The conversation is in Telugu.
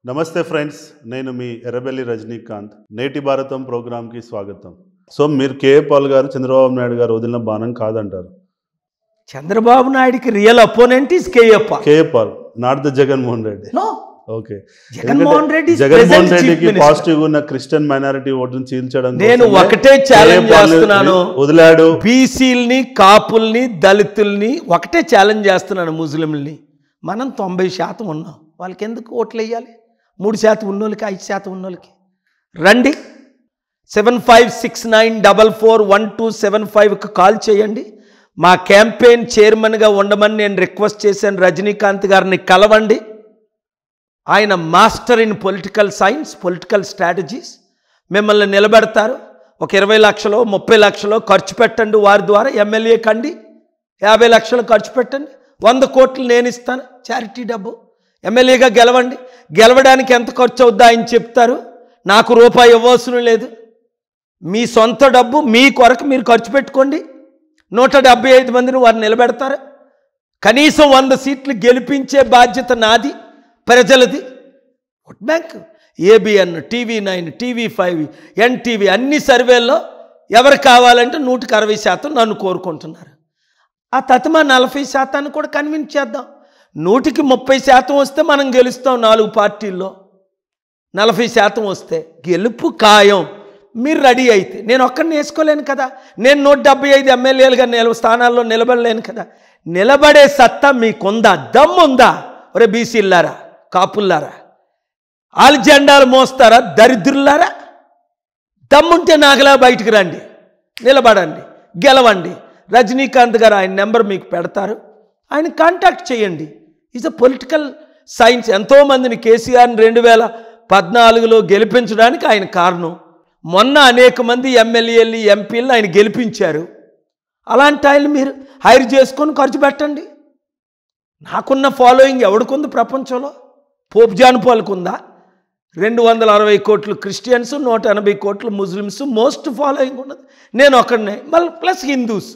నమస్తే ఫ్రెండ్స్, నేను మీ ఎర్రబెల్లి రజనీకాంత్. నేటి భారతం ప్రోగ్రామ్కి స్వాగతం. సో మీరు కేఏ పాల్ గారు చంద్రబాబు నాయుడు గారు వదిలిన బాణం కాదంటారు. చంద్రబాబు నాయుడికి real opponent is KA Paul, not the Jaganmohan Reddy. Okay, Jaganmohan రెడ్డికి పాజిటివ్ ఉన్న క్రిస్టియన్ మైనారిటీ ఓటును చీల్చడం నేను ఒకటే ఛాలెంజ్ చేస్తున్నాను. వదిలాడు బీసీల్ని, కాపుల్ని, దళితుల్ని ఒకటే ఛాలెంజ్ చేస్తున్నాను. ముస్లింల్ని మనం 90% ఉన్నాం, వాళ్ళకి ఎందుకు ఓట్లు వేయాలి? 3% ఉన్నోళ్ళకి, 5% ఉన్నోళ్ళకి రండి. 7569441275కి కాల్ చేయండి. మా క్యాంపెయిన్ చైర్మన్గా ఉండమని నేను రిక్వెస్ట్ చేశాను. రజనీకాంత్ గారిని కలవండి. ఆయన master in political science, political strategies. మిమ్మల్ని నిలబెడతారు. ఒక 20 లక్షలు 30 లక్షలు ఖర్చు పెట్టండి, వారి ద్వారా ఎమ్మెల్యే కండి. 50 లక్షలు ఖర్చు పెట్టండి, 100 కోట్లు నేను ఇస్తాను చారిటీ డబ్బు. ఎమ్మెల్యేగా గెలవండి. గెలవడానికి ఎంత ఖర్చు అవుద్దా ఆయన చెప్తారు. నాకు రూపాయి ఇవ్వవసరం లేదు. మీ సొంత డబ్బు మీ కొరకు మీరు ఖర్చు పెట్టుకోండి. 175 మందిని వారు నిలబెడతారు. కనీసం 100 సీట్లు గెలిపించే బాధ్యత నాది, ప్రజలది. Vote bank, ABN, TV9, TV5, NTV అన్ని సర్వేల్లో ఎవరు కావాలంటే 160% నన్ను కోరుకుంటున్నారు. ఆ తతమా 40% కూడా కన్విన్స్ చేద్దాం. 100కి 30% వస్తే మనం గెలుస్తాం. 4 పార్టీల్లో 40% వస్తే గెలుపు ఖాయం. మీరు రెడీ అయితే నేను ఒక్కడిని వేసుకోలేను కదా. నేను 175 ఎమ్మెల్యేలుగా స్థానాల్లో నిలబడలేను కదా. నిలబడే సత్తా మీకుందా? దమ్ముందా? ఒరే బీసీలారా, కాపుల్లారా, ఆల్ జెండాలు మోస్తారా దరిద్రులారా? దమ్ముంటే నాకులా బయటికి రండి, నిలబడండి, గెలవండి. రజనీకాంత్ గారు ఆయన నెంబర్ మీకు పెడతారు, ఆయన కాంటాక్ట్ చేయండి. Is a political science. ఎంతోమందిని కేసీఆర్ని 2014లో గెలిపించడానికి ఆయన కారణం. మొన్న అనేక మంది ఎమ్మెల్యేలు, ఎంపీలను ఆయన గెలిపించారు. అలాంటి ఆయన మీరు హైర్ చేసుకొని ఖర్చు పెట్టండి. నాకున్న ఫాలోయింగ్ ఎవడికుంది ప్రపంచంలో? పోప్ జాన్ పాల్కు ఉందా? 260 కోట్లు క్రిస్టియన్స్, 180 కోట్లు ముస్లిమ్స్ మోస్ట్ ఫాలోయింగ్ ఉన్నది. నేను ఒకడినే, మళ్ళీ ప్లస్ హిందూస్.